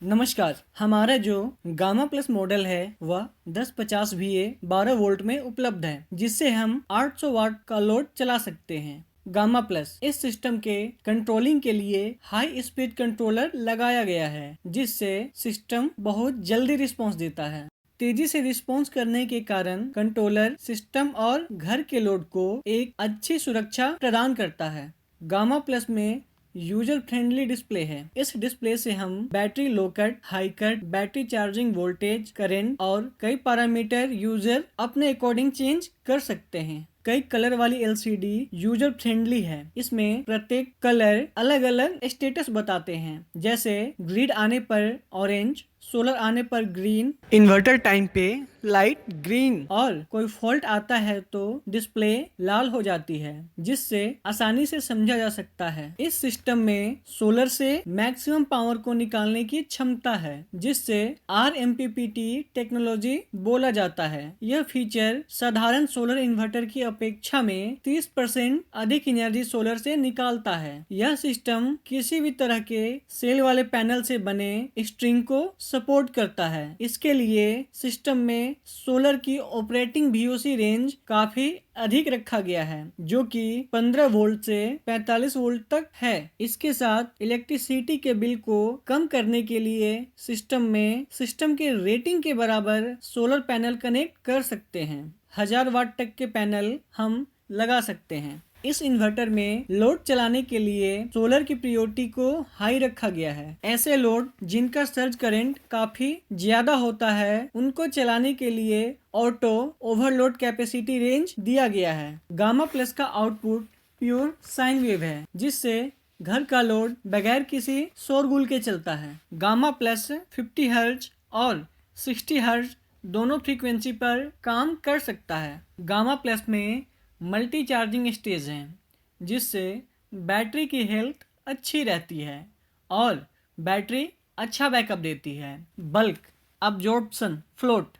नमस्कार। हमारा जो गामा प्लस मॉडल है वह 1050 VA 12 वोल्ट में उपलब्ध है, जिससे हम 800 वाट का लोड चला सकते हैं। गामा प्लस इस सिस्टम के कंट्रोलिंग के लिए हाई स्पीड कंट्रोलर लगाया गया है, जिससे सिस्टम बहुत जल्दी रिस्पॉन्स देता है। तेजी से रिस्पॉन्स करने के कारण कंट्रोलर सिस्टम और घर के लोड को एक अच्छी सुरक्षा प्रदान करता है। गामा प्लस में यूजर फ्रेंडली डिस्प्ले है। इस डिस्प्ले से हम battery low cut, high cut, battery charging voltage, current और कई पैरामीटर यूजर अपने अकॉर्डिंग चेंज कर सकते हैं। कई कलर वाली एलसीडी यूजर फ्रेंडली है। इसमें प्रत्येक कलर अलग अलग स्टेटस बताते हैं, जैसे ग्रिड आने पर ऑरेंज, सोलर आने पर ग्रीन, इन्वर्टर टाइम पे लाइट ग्रीन और कोई फॉल्ट आता है तो डिस्प्ले लाल हो जाती है, जिससे आसानी से समझा जा सकता है। इस सिस्टम में सोलर से मैक्सिमम पावर को निकालने की क्षमता है, जिससे RMPPT टेक्नोलॉजी बोला जाता है। यह फीचर साधारण सोलर इन्वर्टर की अपेक्षा में 30% अधिक एनर्जी सोलर से निकालता है। यह सिस्टम किसी भी तरह के सेल वाले पैनल से बने स्ट्रिंग को सपोर्ट करता है। इसके लिए सिस्टम में सोलर की ऑपरेटिंग VOC रेंज काफी अधिक रखा गया है, जो कि 15 वोल्ट से 45 वोल्ट तक है। इसके साथ इलेक्ट्रिसिटी के बिल को कम करने के लिए सिस्टम के रेटिंग के बराबर सोलर पैनल कनेक्ट कर सकते हैं। 1000 वाट तक के पैनल हम लगा सकते हैं। इस इन्वर्टर में लोड चलाने के लिए सोलर की प्रायोरिटी को हाई रखा गया है। ऐसे लोड जिनका सर्ज करंट काफी ज्यादा होता है, उनको चलाने के लिए ऑटो ओवरलोड कैपेसिटी रेंज दिया गया है। गामा प्लस का आउटपुट प्योर साइन वेव है, जिससे घर का लोड बगैर किसी शोरगुल के चलता है। गामा प्लस 50 हर्ट्ज और 60 हर्ट्ज दोनों फ्रीक्वेंसी पर काम कर सकता है। गामा प्लस में मल्टी चार्जिंग स्टेज हैं, जिससे बैटरी की हेल्थ अच्छी रहती है और बैटरी अच्छा बैकअप देती है। Bulk absorption float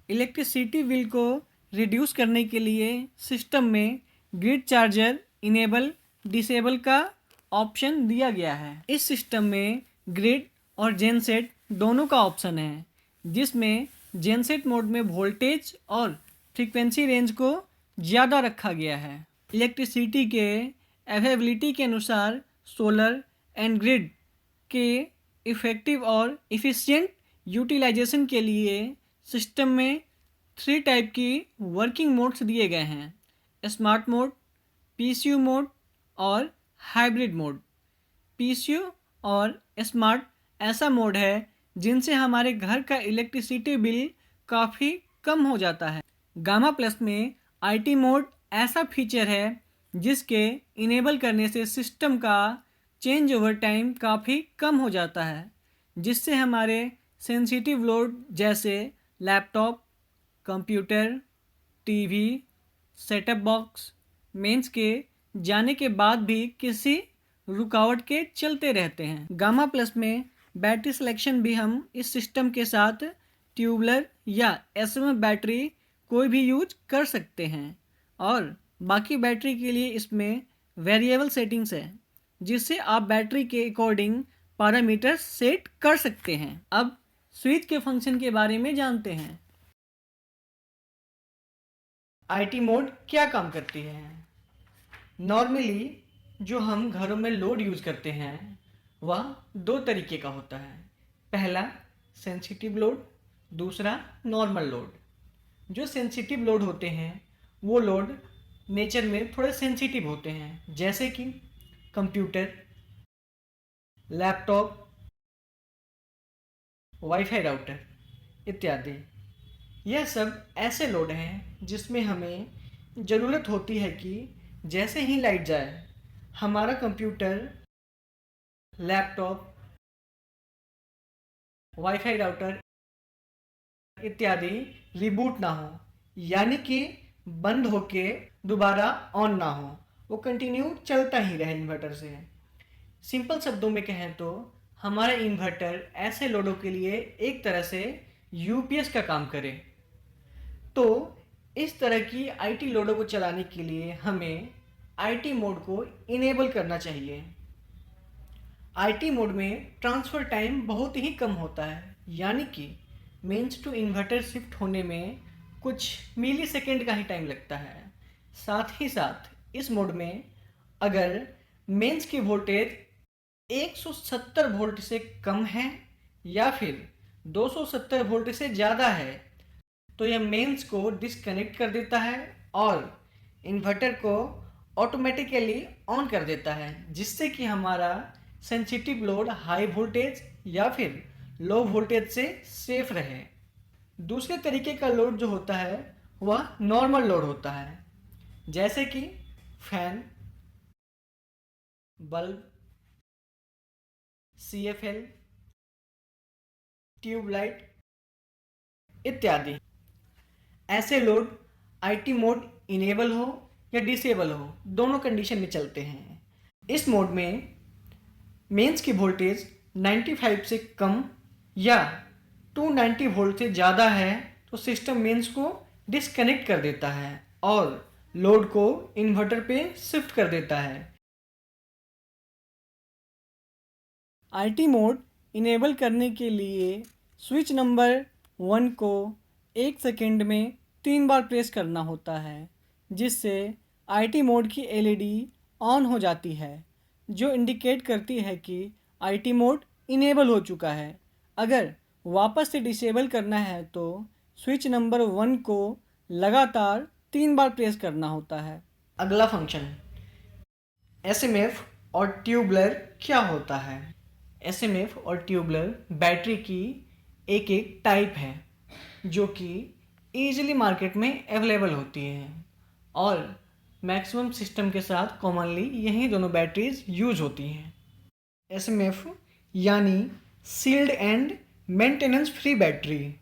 electricity bill को रिड्यूस करने के लिए सिस्टम में ग्रिड चार्जर इनेबल डिसेबल का ऑप्शन दिया गया है। इस सिस्टम में ग्रिड और जेनसेट दोनों का ऑप्शन है, जिसमें जेनसेट मोड में वोल्टेज और फ्रीक्वेंसी रेंज को ज़्यादा रखा गया है। इलेक्ट्रिसिटी के अवेलेबिलिटी के अनुसार सोलर एंड ग्रिड के इफ़ेक्टिव और इफ़िशिएंट यूटिलाइजेशन के लिए सिस्टम में 3 टाइप की वर्किंग मोड्स दिए गए हैं: स्मार्ट मोड, PCU मोड और हाइब्रिड मोड। PCU और स्मार्ट ऐसा मोड है जिनसे हमारे घर का इलेक्ट्रिसिटी बिल काफ़ी कम हो जाता है। गामा प्लस में IT मोड ऐसा फीचर है जिसके इनेबल करने से सिस्टम का चेंज ओवर टाइम काफ़ी कम हो जाता है, जिससे हमारे सेंसिटिव लोड जैसे laptop, computer, TV, setup box, mains के जाने के बाद भी किसी रुकावट के चलते रहते हैं। गामा प्लस में बैटरी सिलेक्शन भी हम इस सिस्टम के साथ ट्यूबलर या SMF बैटरी कोई भी यूज कर सकते हैं, और बाकी बैटरी के लिए इसमें वेरिएबल सेटिंग्स है, जिससे आप बैटरी के अकॉर्डिंग पैरामीटर सेट कर सकते हैं। अब स्विच के फंक्शन के बारे में जानते हैं। IT मोड क्या काम करती है? नॉर्मली जो हम घरों में लोड यूज करते हैं वह 2 तरीके का होता है। पहला सेंसिटिव लोड, दूसरा नॉर्मल लोड। जो सेंसिटिव लोड होते हैं वो लोड नेचर में थोड़े सेंसिटिव होते हैं, जैसे कि कंप्यूटर, लैपटॉप, वाईफाई राउटर इत्यादि। यह सब ऐसे लोड हैं जिसमें हमें ज़रूरत होती है कि जैसे ही लाइट जाए हमारा कंप्यूटर, लैपटॉप, वाईफाई राउटर इत्यादि रिबूट ना हो, यानी कि बंद होके दोबारा ऑन ना हो, वो कंटिन्यू चलता ही रहे इन्वर्टर से। सिंपल शब्दों में कहें तो हमारा इन्वर्टर ऐसे लोडों के लिए एक तरह से UPS का काम करे। तो इस तरह की IT लोडों को चलाने के लिए हमें IT मोड को इनेबल करना चाहिए। आईटी मोड में ट्रांसफ़र टाइम बहुत ही कम होता है, यानी कि मेंस टू इन्वर्टर शिफ्ट होने में कुछ मिली सेकेंड का ही टाइम लगता है। साथ ही साथ इस मोड में अगर मेंस की वोल्टेज 170 वोल्ट से कम है या फिर 270 वोल्ट से ज़्यादा है तो यह मेंस को डिस्कनेक्ट कर देता है और इन्वर्टर को ऑटोमेटिकली ऑन कर देता है, जिससे कि हमारा सेंसिटिव लोड हाई वोल्टेज या फिर लो वोल्टेज से सेफ रहे। दूसरे तरीके का लोड जो होता है वह नॉर्मल लोड होता है, जैसे कि फैन, बल्ब, CFL, ट्यूबलाइट इत्यादि। ऐसे लोड आईटी मोड इनेबल हो या डिसेबल हो, दोनों कंडीशन में चलते हैं। इस मोड में मेंस की वोल्टेज 95 से कम या 290 वोल्ट से ज़्यादा है तो सिस्टम मेंस को डिस्कनेक्ट कर देता है और लोड को इन्वर्टर पे शिफ्ट कर देता है। आईटी मोड इनेबल करने के लिए स्विच नंबर 1 को 1 सेकेंड में 3 बार प्रेस करना होता है, जिससे आईटी मोड की एलईडी ऑन हो जाती है, जो इंडिकेट करती है कि आईटी मोड इनेबल हो चुका है। अगर वापस से डिसेबल करना है तो स्विच नंबर 1 को लगातार 3 बार प्रेस करना होता है। अगला फंक्शन एसएमएफ और ट्यूबलर क्या होता है? एसएमएफ और ट्यूबलर बैटरी की एक एक टाइप है जो कि ईजिली मार्केट में अवेलेबल होती हैं और मैक्सिमम सिस्टम के साथ कॉमनली यही दोनों बैटरीज यूज होती हैं। एसएमएफ यानी sealed and maintenance free battery,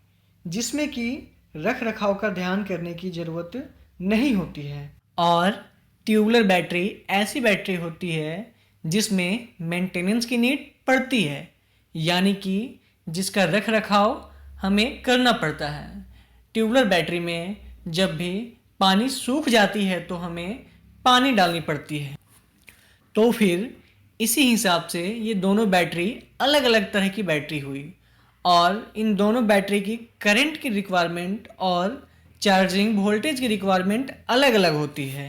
जिसमें कि रख रखाव का ध्यान करने की ज़रूरत नहीं होती है। और ट्यूबलर बैटरी ऐसी बैटरी होती है जिसमें मेंटेनेंस की नीड पड़ती है, यानी कि जिसका रख रखाव हमें करना पड़ता है। ट्यूबलर बैटरी में जब भी पानी सूख जाती है तो हमें पानी डालनी पड़ती है। तो फिर इसी हिसाब से ये दोनों बैटरी अलग अलग तरह की बैटरी हुई और इन दोनों बैटरी की करंट की रिक्वायरमेंट और चार्जिंग वोल्टेज की रिक्वायरमेंट अलग अलग होती है।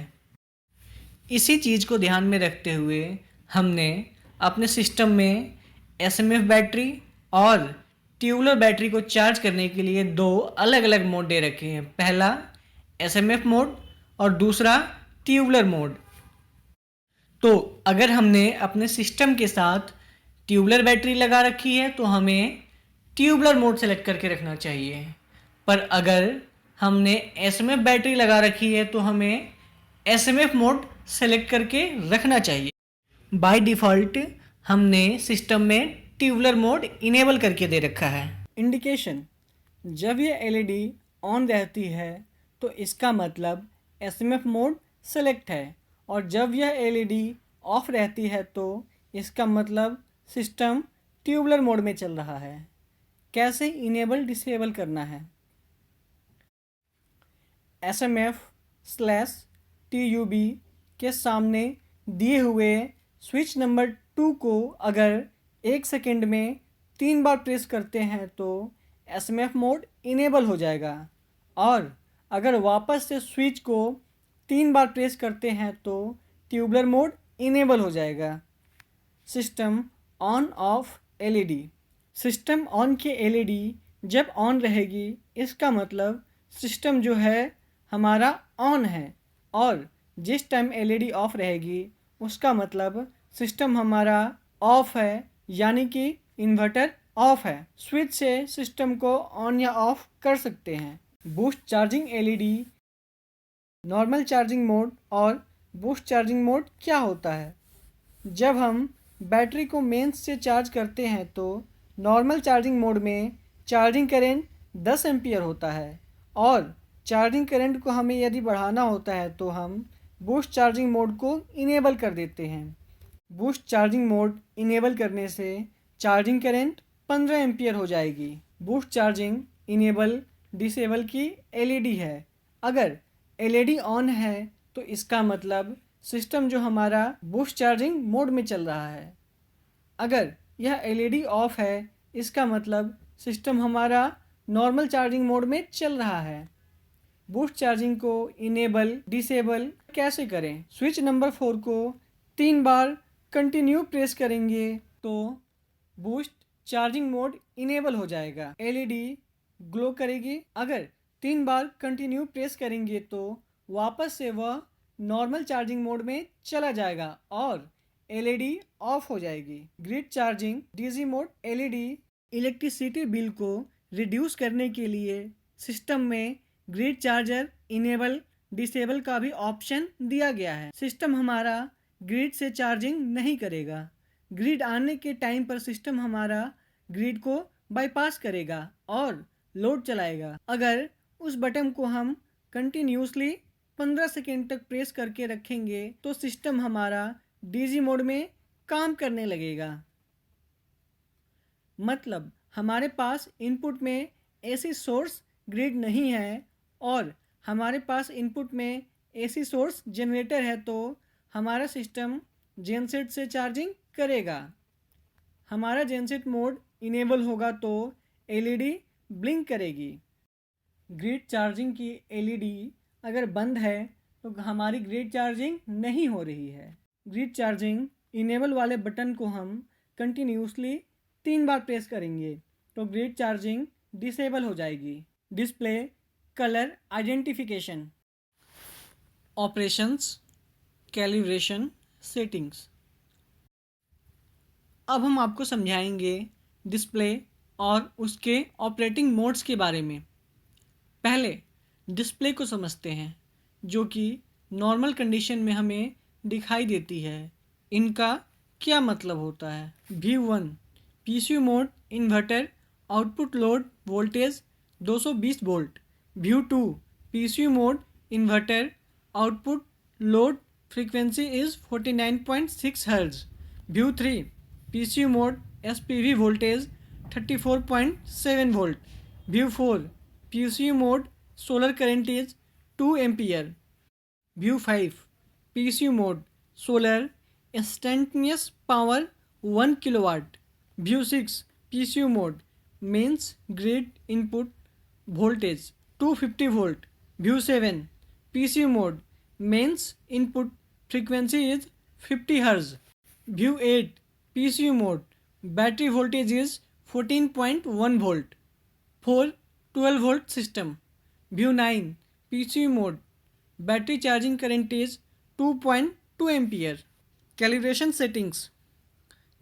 इसी चीज़ को ध्यान में रखते हुए हमने अपने सिस्टम में एसएमएफ बैटरी और ट्यूबलर बैटरी को चार्ज करने के लिए दो अलग अलग मोड दे रखे हैं। पहला एसएमएफ मोड और दूसरा ट्यूबलर मोड। तो अगर हमने अपने सिस्टम के साथ ट्यूबलर बैटरी लगा रखी है तो हमें ट्यूबलर मोड सेलेक्ट करके रखना चाहिए, पर अगर हमने एसएमएफ बैटरी लगा रखी है तो हमें एसएमएफ मोड सेलेक्ट करके रखना चाहिए। बाय डिफ़ॉल्ट हमने सिस्टम में ट्यूबलर मोड इनेबल करके दे रखा है। इंडिकेशन: जब ये एलईडी ऑन रहती है तो इसका मतलब एसएमएफ मोड सेलेक्ट है और जब यह एलईडी ऑफ रहती है तो इसका मतलब सिस्टम ट्यूबलर मोड में चल रहा है। कैसे इनेबल डिसेबल करना है? SMF/TUB के सामने दिए हुए स्विच नंबर 2 को अगर 1 सेकेंड में 3 बार प्रेस करते हैं तो SMF मोड इनेबल हो जाएगा और अगर वापस से स्विच को 3 बार प्रेस करते हैं तो ट्यूबलर मोड इनेबल हो जाएगा। System on off LED: system on की एलईडी जब ऑन रहेगी इसका मतलब सिस्टम जो है हमारा ऑन है और जिस टाइम एलईडी ऑफ रहेगी उसका मतलब सिस्टम हमारा ऑफ है, यानी कि इन्वर्टर ऑफ है। स्विच से सिस्टम को ऑन या ऑफ कर सकते हैं। Boost charging LED, normal charging mode और बूस्ट चार्जिंग मोड क्या होता है? जब हम बैटरी को मेंस से चार्ज करते हैं तो नॉर्मल चार्जिंग मोड में चार्जिंग करंट 10 एम्पियर होता है और चार्जिंग करंट को हमें यदि बढ़ाना होता है तो हम बूस्ट चार्जिंग मोड को इनेबल कर देते हैं। बूस्ट चार्जिंग मोड इनेबल करने से चार्जिंग करंट 15 एम्पियर हो जाएगी। बूस्ट चार्जिंग इनेबल डिसेबल की एलईडी है। अगर एलईडी ऑन है तो इसका मतलब सिस्टम जो हमारा बूस्ट चार्जिंग मोड में चल रहा है। अगर यह एलईडी ऑफ है, इसका मतलब सिस्टम हमारा नॉर्मल चार्जिंग मोड में चल रहा है। बूस्ट चार्जिंग को इनेबल डिसेबल कैसे करें? स्विच नंबर 4 को 3 बार कंटिन्यू प्रेस करेंगे तो बूस्ट चार्जिंग मोड इनेबल हो जाएगा। एलईडी ग्लो करेगी। अगर 3 बार कंटिन्यू प्रेस करेंगे तो वापस से वह नॉर्मल चार्जिंग मोड में चला जाएगा और एलईडी ऑफ हो जाएगी। Grid charging DC mode. LED electricity bill को रिड्यूस करने के लिए सिस्टम में ग्रिड चार्जर इनेबल डिसेबल का भी ऑप्शन दिया गया है। सिस्टम हमारा ग्रिड से चार्जिंग नहीं करेगा। ग्रिड आने के टाइम पर सिस्टम हमारा ग्रिड को बाईपास करेगा और लोड चलाएगा। अगर उस बटन को हम कंटिन्यूसली 15 सेकेंड तक प्रेस करके रखेंगे तो सिस्टम हमारा डीजी मोड में काम करने लगेगा। मतलब हमारे पास इनपुट में एसी सोर्स ग्रिड नहीं है और हमारे पास इनपुट में एसी सोर्स जनरेटर है तो हमारा सिस्टम जेनसेट से चार्जिंग करेगा। हमारा जेनसेट मोड इनेबल होगा तो एलईडी ब्लिंक करेगी। ग्रिड चार्जिंग की एलईडी अगर बंद है तो हमारी ग्रिड चार्जिंग नहीं हो रही है। ग्रिड चार्जिंग इनेबल वाले बटन को हम कंटिन्यूसली 3 बार प्रेस करेंगे तो ग्रिड चार्जिंग डिसेबल हो जाएगी। Display colour identification. Operations calibration settings. अब हम आपको समझाएंगे डिस्प्ले और उसके ऑपरेटिंग मोड्स के बारे में। पहले डिस्प्ले को समझते हैं जो कि नॉर्मल कंडीशन में हमें दिखाई देती है। इनका क्या मतलब होता है? View 1 PCU mode inverter output load voltage 220 volt. View 2 PCU mode inverter output load frequency is 49.6 hertz. View 3 PCU mode SPV voltage 34.7 volt. View 4 PCU mode solar current is 2 ampere. View 5 PCU mode solar instantaneous power 1 kilowatt. View 6 PCU mode mains grid input voltage 250 volt. View 7 PCU mode mains input frequency is 50 hertz. View 8 PCU mode battery voltage is 14.1 volt for 12 volt system. View 9 PCU mode battery charging current is 2.2 ampere. Calibration settings.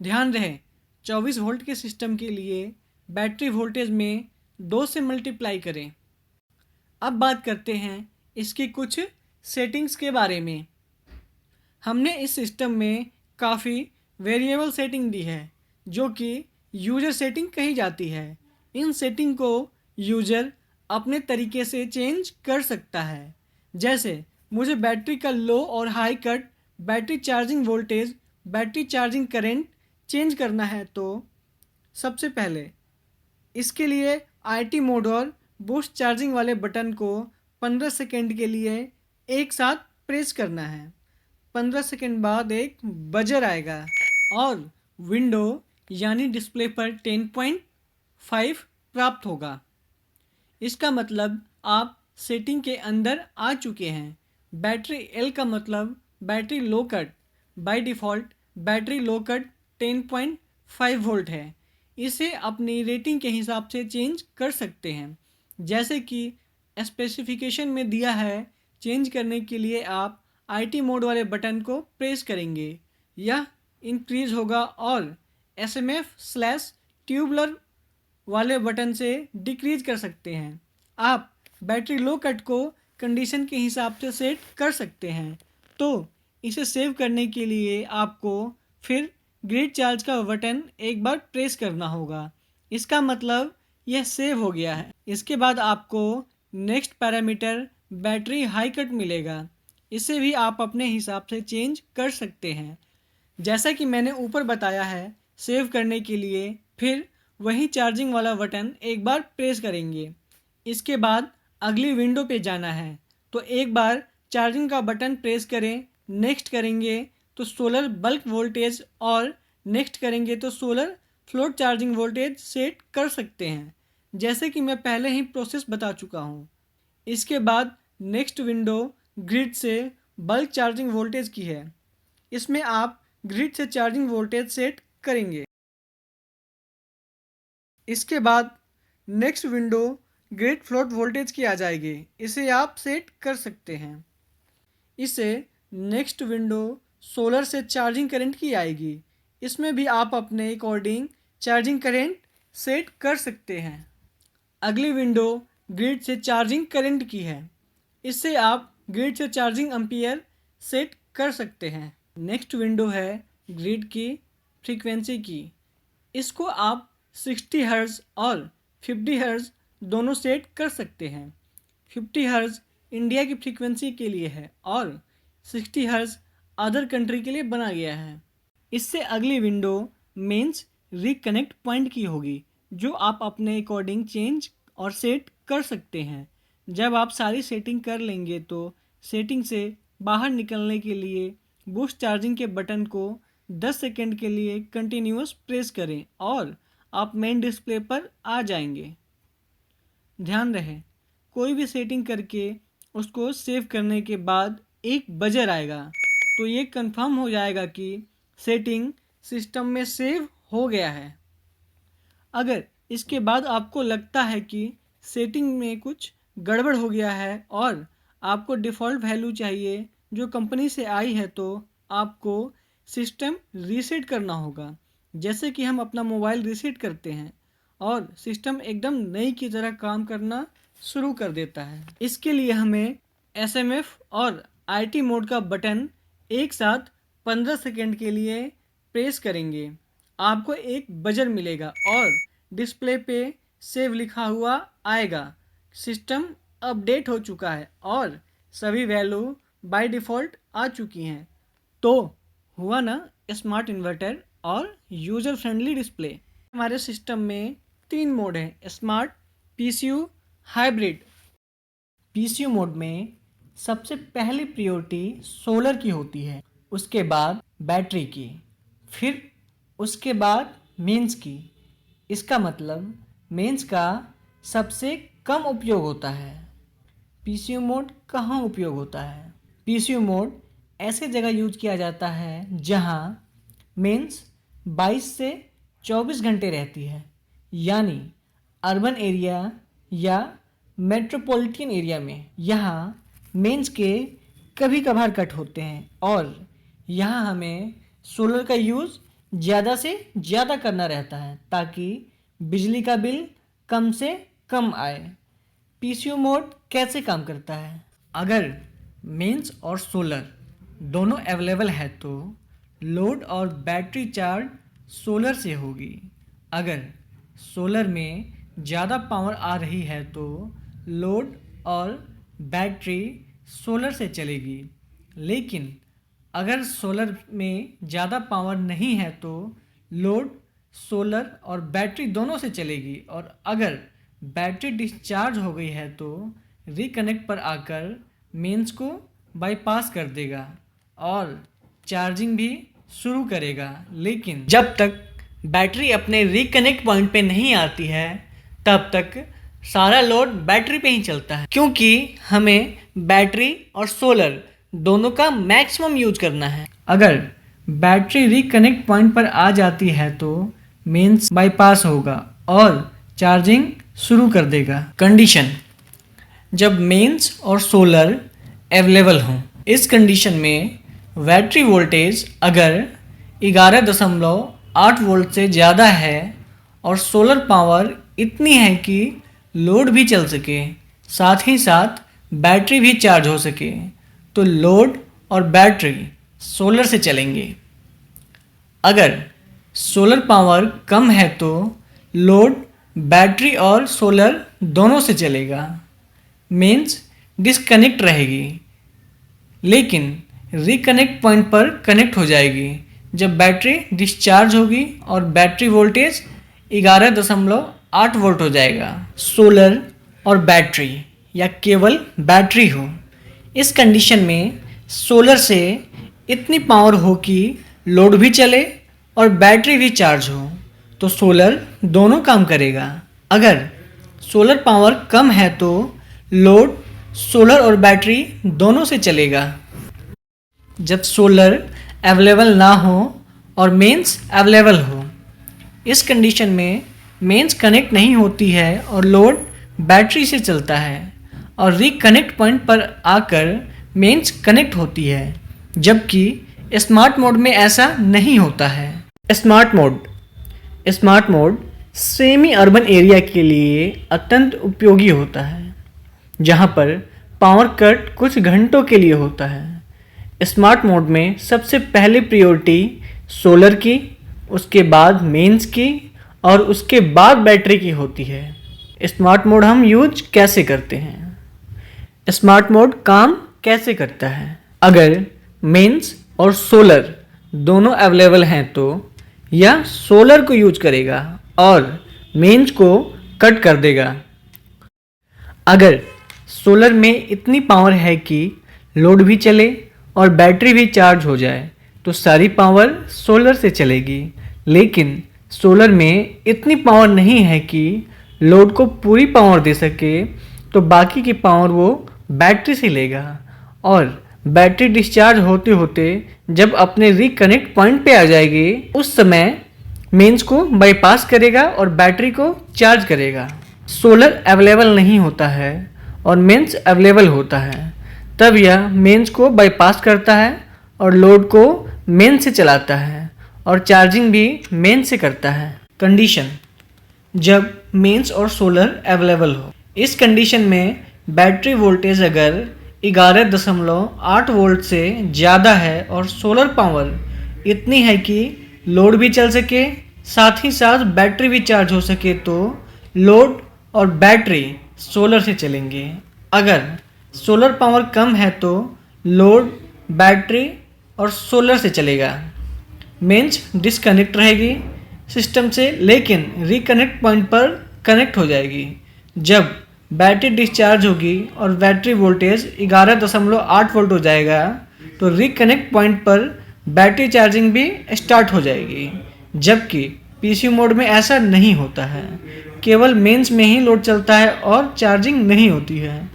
ध्यान रहे 24 volt के system के लिए battery voltage में 2 से multiply करें। अब बात करते हैं इसकी कुछ सेटिंग्स के बारे में। हमने इस सिस्टम में काफ़ी वेरिएबल सेटिंग दी है जो कि यूज़र सेटिंग कही जाती है। इन सेटिंग को यूज़र अपने तरीके से चेंज कर सकता है। जैसे मुझे बैटरी का लो और high cut, battery charging voltage, battery charging current change करना है तो सबसे पहले इसके लिए आईटी मोड और बूस्ट चार्जिंग वाले बटन को 15 सेकेंड के लिए एक साथ प्रेस करना है। 15 सेकेंड बाद एक बजर आएगा और विंडो यानी डिस्प्ले पर 10.5 प्राप्त होगा। इसका मतलब आप सेटिंग के अंदर आ चुके हैं। बैटरी एल का मतलब battery low cut. By default battery low cut 10.5 volt है। इसे अपनी रेटिंग के हिसाब से चेंज कर सकते हैं। जैसे कि स्पेसिफिकेशन में दिया है, चेंज करने के लिए आप आईटी मोड वाले बटन को प्रेस करेंगे, यह इंक्रीज होगा और SMF/ट्यूबुलर वाले बटन से डिक्रीज कर सकते हैं। आप बैटरी लो कट को कंडीशन के हिसाब से सेट कर सकते हैं। तो इसे सेव करने के लिए आपको फिर ग्रिड चार्ज का बटन एक बार प्रेस करना होगा। इसका मतलब यह सेव हो गया है। इसके बाद आपको next parameter battery high cut मिलेगा। इसे भी आप अपने हिसाब से चेंज कर सकते हैं। जैसा कि मैंने ऊपर बताया है, सेव करने के लिए फिर वही चार्जिंग वाला बटन एक बार प्रेस करेंगे। इसके बाद अगली विंडो पे जाना है तो एक बार चार्जिंग का बटन प्रेस करें, नेक्स्ट करेंगे तो सोलर बल्क वोल्टेज और नेक्स्ट करेंगे तो solar float charging voltage set कर सकते हैं, जैसे कि मैं पहले ही प्रोसेस बता चुका हूँ। इसके बाद नेक्स्ट विंडो ग्रिड से बल्क चार्जिंग वोल्टेज की है। इसमें आप ग्रिड से चार्जिंग वोल्टेज सेट करेंगे। इसके बाद next window grid float voltage की आ जाएगी, इसे आप सेट कर सकते हैं। इसे नेक्स्ट विंडो सोलर से चार्जिंग करंट की आएगी, इसमें भी आप अपने अकॉर्डिंग चार्जिंग करंट सेट कर सकते हैं। अगली विंडो ग्रिड से चार्जिंग करंट की है, इससे आप ग्रिड से चार्जिंग एम्पियर सेट कर सकते हैं। नेक्स्ट विंडो है ग्रिड की फ्रीक्वेंसी की, इसको आप 60 हर्ट्ज़ और 50 हर्ट्ज़ दोनों सेट कर सकते हैं। 50 हर्ट्ज़ इंडिया की फ्रीक्वेंसी के लिए है और 60 हर्ट्ज़ अदर कंट्री के लिए बना गया है। इससे अगली विंडो मेंस रिकनेक्ट पॉइंट की होगी, जो आप अपने अकॉर्डिंग चेंज और सेट कर सकते हैं। जब आप सारी सेटिंग कर लेंगे तो सेटिंग से बाहर निकलने के लिए बूस्ट चार्जिंग के बटन को 10 सेकंड के लिए कंटिन्यूअस प्रेस करें और आप मेन डिस्प्ले पर आ जाएंगे। ध्यान रहे, कोई भी सेटिंग करके उसको सेव करने के बाद एक बजर आएगा तो ये कंफर्म हो जाएगा कि सेटिंग सिस्टम में सेव हो गया है। अगर इसके बाद आपको लगता है कि सेटिंग में कुछ गड़बड़ हो गया है और आपको डिफ़ॉल्ट वैल्यू चाहिए जो कंपनी से आई है, तो आपको सिस्टम रीसेट करना होगा, जैसे कि हम अपना मोबाइल रीसेट करते हैं और सिस्टम एकदम नई की तरह काम करना शुरू कर देता है। इसके लिए हमें SMF और IT मोड का बटन एक साथ 15 सेकंड के लिए प्रेस करेंगे। आपको एक बजर मिलेगा और डिस्प्ले पे सेव लिखा हुआ आएगा। सिस्टम अपडेट हो चुका है और सभी वैल्यू बाय डिफ़ॉल्ट आ चुकी हैं। तो हुआ ना स्मार्ट इन्वर्टर और यूज़र फ्रेंडली डिस्प्ले। हमारे सिस्टम में 3 मोड हैं: smart, PCU, hybrid. PCU mode में सबसे पहली प्रायोरिटी सोलर की होती है, उसके बाद बैटरी की, फिर उसके बाद मेंस की। इसका मतलब मेंस का सबसे कम उपयोग होता है। PCU मोड कहाँ उपयोग होता है? PCU मोड ऐसे जगह यूज किया जाता है जहाँ मेंस 22 से 24 घंटे रहती है, यानी अर्बन एरिया या मेट्रोपॉलिटन एरिया में। यहाँ मेंस के कभी कभार कट होते हैं और यहाँ हमें सोलर का यूज़ ज़्यादा से ज़्यादा करना रहता है ताकि बिजली का बिल कम से कम आए। PCU मोड कैसे काम करता है? अगर मेंस और सोलर दोनों अवेलेबल है तो लोड और बैटरी चार्ज सोलर से होगी। अगर सोलर में ज़्यादा पावर आ रही है तो लोड और बैटरी सोलर से चलेगी, लेकिन अगर सोलर में ज़्यादा पावर नहीं है तो लोड, सोलर और बैटरी दोनों से चलेगी, और अगर बैटरी डिस्चार्ज हो गई है तो रिकनेक्ट पर आकर मेंस को बाईपास कर देगा और चार्जिंग भी शुरू करेगा। लेकिन जब तक बैटरी अपने रिकनेक्ट पॉइंट पे नहीं आती है तब तक सारा लोड बैटरी पे ही चलता है, क्योंकि हमें बैटरी और सोलर दोनों का मैक्सिमम यूज करना है। अगर बैटरी रिकनेक्ट पॉइंट पर आ जाती है तो मेंस बाईपास होगा और चार्जिंग शुरू कर देगा। कंडीशन: जब मेंस और सोलर अवेलेबल हों। इस कंडीशन में बैटरी वोल्टेज अगर 11.8 वोल्ट से ज़्यादा है और सोलर पावर इतनी है कि लोड भी चल सके, साथ ही साथ बैटरी भी चार्ज हो सके, तो लोड और बैटरी सोलर से चलेंगे। अगर सोलर पावर कम है तो लोड, बैटरी और सोलर दोनों से चलेगा। मेंस डिस्कनेक्ट रहेगी लेकिन रिकनेक्ट पॉइंट पर कनेक्ट हो जाएगी जब बैटरी डिस्चार्ज होगी और बैटरी वोल्टेज 11.8 वोल्ट हो जाएगा। सोलर और बैटरी या केवल बैटरी हो, इस कंडीशन में सोलर से इतनी पावर हो कि लोड भी चले और बैटरी भी चार्ज हो तो सोलर दोनों काम करेगा। अगर सोलर पावर कम है तो लोड सोलर और बैटरी दोनों से चलेगा। जब सोलर अवेलेबल ना हो और मेंस अवेलेबल हो, इस कंडीशन में मेंस कनेक्ट नहीं होती है और लोड बैटरी से चलता है और रिकनेक्ट पॉइंट पर आकर मेंस कनेक्ट होती है, जबकि स्मार्ट मोड में ऐसा नहीं होता है। Smart mode semi urban area के लिए अत्यंत उपयोगी होता है, जहां पर पावर कट कुछ घंटों के लिए होता है। स्मार्ट मोड में सबसे पहले प्रायोरिटी सोलर की, उसके बाद मेंस की और उसके बाद बैटरी की होती है। स्मार्ट मोड हम यूज कैसे करते हैं? स्मार्ट मोड काम कैसे करता है? अगर मेंस और सोलर दोनों अवेलेबल हैं तो यह सोलर को यूज करेगा और मेंस को कट कर देगा। अगर सोलर में इतनी पावर है कि लोड भी चले और बैटरी भी चार्ज हो जाए तो सारी पावर सोलर से चलेगी, लेकिन सोलर में इतनी पावर नहीं है कि लोड को पूरी पावर दे सके, तो बाकी की पावर वो बैटरी से लेगा और बैटरी डिस्चार्ज होते होते जब अपने रिकनेक्ट पॉइंट पे आ जाएगी, उस समय मेंस को बाईपास करेगा और बैटरी को चार्ज करेगा। सोलर अवेलेबल नहीं होता है और मेंस अवेलेबल होता है, तब यह मेंस को बाईपास करता है और लोड को मेंस से चलाता है और चार्जिंग भी मेंस से करता है। कंडीशन: जब मेंस और सोलर अवेलेबल हो। इस कंडीशन में बैटरी वोल्टेज अगर 11.8 वोल्ट से ज़्यादा है और सोलर पावर इतनी है कि लोड भी चल सके, साथ ही साथ बैटरी भी चार्ज हो सके, तो लोड और बैटरी सोलर से चलेंगे। अगर सोलर पावर कम है तो लोड, बैटरी और सोलर से चलेगा। मेंस डिस्कनेक्ट रहेगी सिस्टम से, लेकिन रिकनेक्ट पॉइंट पर कनेक्ट हो जाएगी। जब बैटरी डिस्चार्ज होगी और बैटरी वोल्टेज 11.8 वोल्ट हो जाएगा तो रिकनेक्ट पॉइंट पर बैटरी चार्जिंग भी स्टार्ट हो जाएगी, जबकि पीसी मोड में ऐसा नहीं होता है। केवल मेंस में ही लोड चलता है और चार्जिंग नहीं होती है।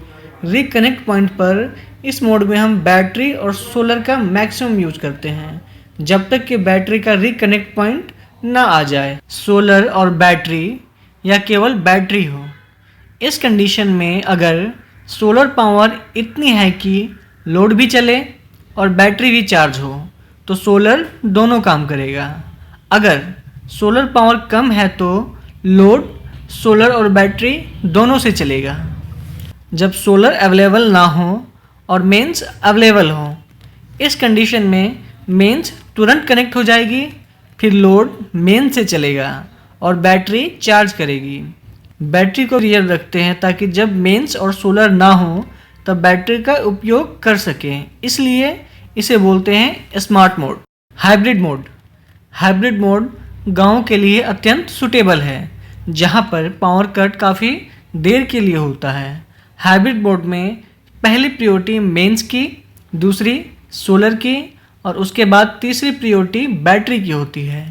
रिकनेक्ट पॉइंट पर इस मोड में हम बैटरी और सोलर का मैक्सिमम यूज करते हैं जब तक कि बैटरी का रिकनेक्ट पॉइंट ना आ जाए। सोलर और बैटरी या केवल बैटरी हो। इस कंडीशन में अगर सोलर पावर इतनी है कि लोड भी चले और बैटरी भी चार्ज हो तो सोलर दोनों काम करेगा। अगर सोलर पावर कम है तो लोड, सोलर और बैटरी दोनों से चलेगा। जब सोलर अवेलेबल ना हो और मेंस अवेलेबल हो, इस कंडीशन में मेंस तुरंत कनेक्ट हो जाएगी, फिर लोड मेंस से चलेगा और बैटरी चार्ज करेगी। बैटरी को रिजर्व रखते हैं ताकि जब मेंस और सोलर ना हो तब बैटरी का उपयोग कर सकें, इसलिए इसे बोलते हैं स्मार्ट मोड। हाइब्रिड मोड गाँव के लिए अत्यंत सुटेबल है, जहां पर पावर कट काफ़ी देर के लिए होता है। हाइब्रिड मोड में पहली प्रायोरिटी मेंस की, दूसरी सोलर की और उसके बाद तीसरी प्रायोरिटी बैटरी की होती है।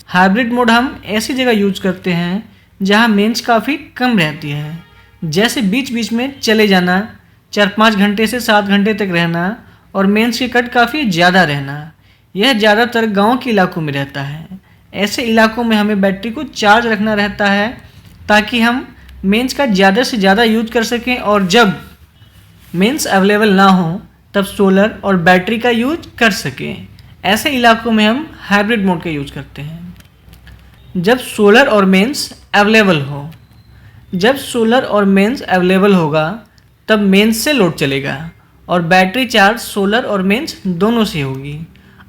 हाइब्रिड मोड हम ऐसी जगह यूज करते हैं जहां मेंस काफ़ी कम रहती है, जैसे बीच बीच में चले जाना, 4-5 घंटे से 7 घंटे तक रहना और मेंस के कट काफ़ी ज़्यादा रहना। यह ज़्यादातर गांव के इलाकों में रहता है। ऐसे इलाकों में हमें बैटरी को चार्ज रखना रहता है ताकि हम मेंस का ज़्यादा से ज़्यादा यूज कर सकें, और जब मेंस अवेलेबल ना हो तब सोलर और बैटरी का यूज कर सकें। ऐसे इलाकों में हम हाइब्रिड मोड का यूज करते हैं। जब सोलर और मेंस अवेलेबल हो, जब सोलर और मेंस अवेलेबल होगा तब मेंस से लोड चलेगा और बैटरी चार्ज सोलर और मेंस दोनों से होगी।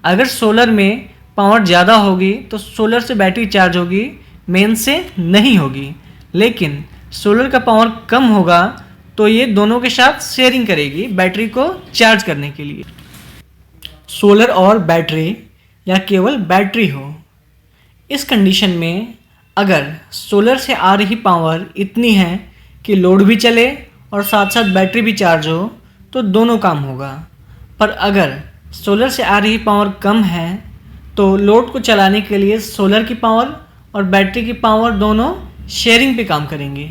अगर सोलर में पावर ज़्यादा होगी तो सोलर से बैटरी चार्ज होगी, मेंस से नहीं होगी। लेकिन सोलर का पावर कम होगा तो ये दोनों के साथ शेयरिंग करेगी बैटरी को चार्ज करने के लिए। सोलर और बैटरी या केवल बैटरी हो। इस कंडीशन में अगर सोलर से आ रही पावर इतनी है कि लोड भी चले और साथ साथ बैटरी भी चार्ज हो तो दोनों काम होगा। पर अगर सोलर से आ रही पावर कम है तो लोड को चलाने के लिए सोलर की पावर और बैटरी की पावर दोनों शेयरिंग पे काम करेंगे।